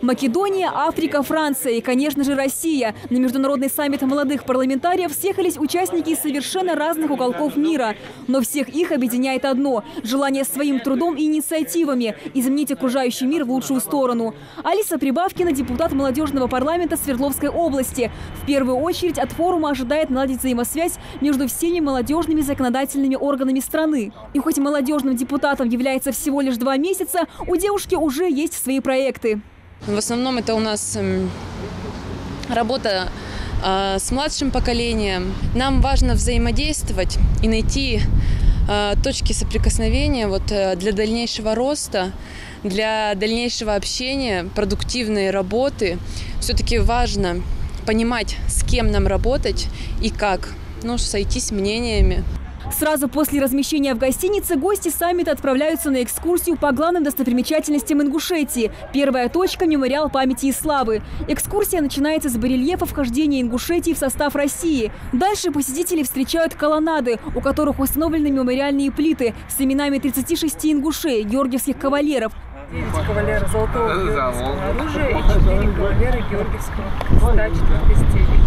Македония, Африка, Франция и, конечно же, Россия. На международный саммит молодых парламентариев съехались участники из совершенно разных уголков мира. Но всех их объединяет одно – желание своим трудом и инициативами изменить окружающий мир в лучшую сторону. Алиса Прибавкина – депутат молодежного парламента Свердловской области. В первую очередь от форума ожидает наладить взаимосвязь между всеми молодежными законодательными органами страны. И хоть молодежным депутатом является всего лишь 2 месяца, у девушки уже есть свои проекты. В основном это у нас работа с младшим поколением. Нам важно взаимодействовать и найти точки соприкосновения для дальнейшего роста, для дальнейшего общения, продуктивной работы. Все-таки важно понимать, с кем нам работать и как, сойтись мнениями. Сразу после размещения в гостинице гости саммита отправляются на экскурсию по главным достопримечательностям Ингушетии. Первая точка – мемориал памяти и славы. Экскурсия начинается с барельефа вхождения Ингушетии в состав России. Дальше посетители встречают колоннады, у которых установлены мемориальные плиты с именами 36 ингушей, георгиевских кавалеров. 9 кавалеров золотого георгиевского оружия и 4 кавалера георгиевского креста 4 степени.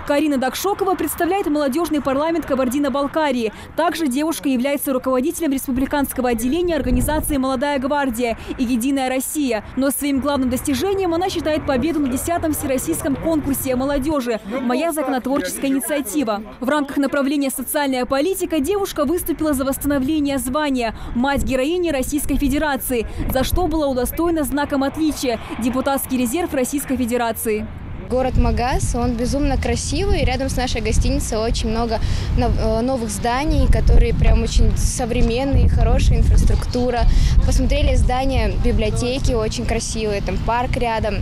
Карина Дакшокова представляет молодежный парламент Кабардино-Балкарии. Также девушка является руководителем республиканского отделения организации «Молодая гвардия» и «Единая Россия». Но своим главным достижением она считает победу на 10-м всероссийском конкурсе молодежи «Моя законотворческая инициатива». В рамках направления «Социальная политика» девушка выступила за восстановление звания «Мать героини Российской Федерации», за что была удостоена знаком отличия «Депутатский резерв Российской Федерации». Город Магаз, он безумно красивый. Рядом с нашей гостиницей очень много новых зданий, которые прям очень современные, хорошая инфраструктура. Посмотрели здания библиотеки, очень красивые, там парк рядом.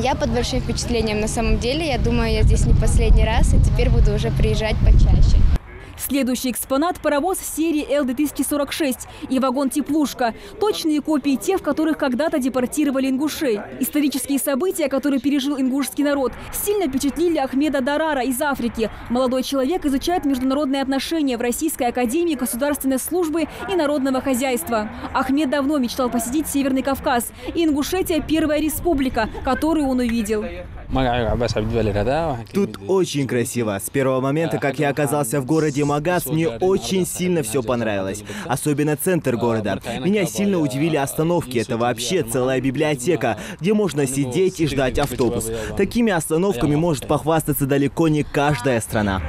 Я под большим впечатлением на самом деле. Я думаю, я здесь не последний раз, и теперь буду уже приезжать почаще. Следующий экспонат – паровоз серии Л-2046 и вагон-теплушка. Точные копии тех, в которых когда-то депортировали ингушей. Исторические события, которые пережил ингушский народ, сильно впечатлили Ахмеда Дарара из Африки. Молодой человек изучает международные отношения в Российской академии государственной службы и народного хозяйства. Ахмед давно мечтал посетить Северный Кавказ. И Ингушетия – первая республика, которую он увидел. Тут очень красиво. С первого момента, как я оказался в городе Магаз, мне очень сильно все понравилось. Особенно центр города. Меня сильно удивили остановки. Это вообще целая библиотека, где можно сидеть и ждать автобус. Такими остановками может похвастаться далеко не каждая страна.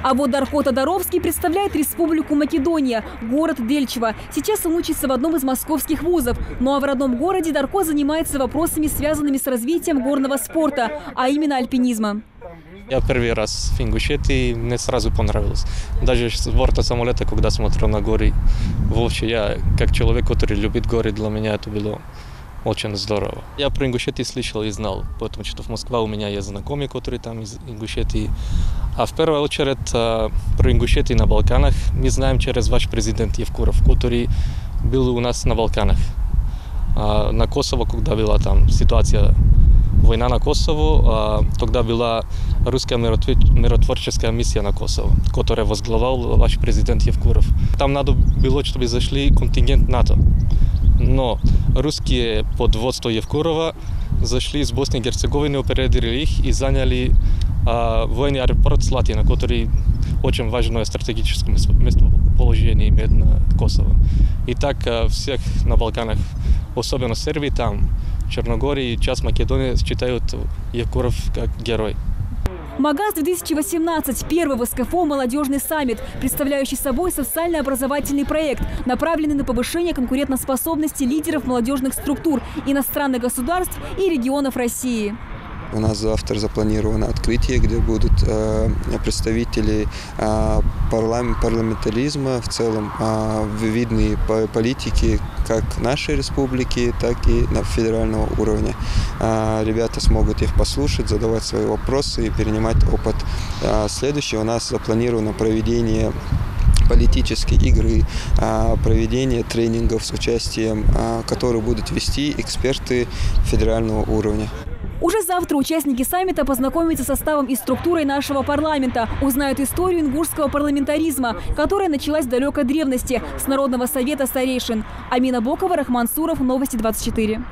А вот Дарко Тодоровский представляет Республику Македония, город Дельчево. Сейчас он учится в одном из московских вузов. Ну а в родном городе Дарко занимается вопросами, связанными с развитием горного спорта, а именно альпинизма. Я первый раз в Ингушетии, мне сразу понравилось. Даже с борта самолета, когда смотрел на горы, вообще я, как человек, который любит горы, для меня это было очень здорово. Я про Ингушетию слышал и знал, потому что в Москве у меня есть знакомые, которые там из Ингушетии. А в первую очередь про Ингушетию на Балканах мы знаем через ваш президент Евкуров, который был у нас на Балканах. На Косово, когда была там ситуация, война на Косово, тогда была русская миротворческая миссия на Косово, которую возглавлял ваш президент Евкуров. Там надо было, чтобы зашли контингент НАТО. Но русские под водством Евкурова зашли из Боснии и Герцеговины, опередили их и заняли военный аэропорт Слатина, который очень важное стратегическое местоположение имеет на Косово. И так всех на Балканах, особенно в Сербии, там, Черногории, часть Македонии считают Евкуров как герой. Магаз-2018 – первый в СКФО молодежный саммит, представляющий собой социально-образовательный проект, направленный на повышение конкурентоспособности лидеров молодежных структур иностранных государств и регионов России. У нас завтра запланировано открытие, где будут представители парламентаризма, в целом видные политики как нашей республики, так и на федерального уровня. Ребята смогут их послушать, задавать свои вопросы и перенимать опыт. Следующее у нас запланировано проведение политической игры, проведение тренингов с участием, которые будут вести эксперты федерального уровня. Уже завтра участники саммита познакомятся с составом и структурой нашего парламента, узнают историю ингушского парламентаризма, которая началась в далекой древности с Народного совета старейшин. Амина Бокова, Рахман Суров, Новости 24.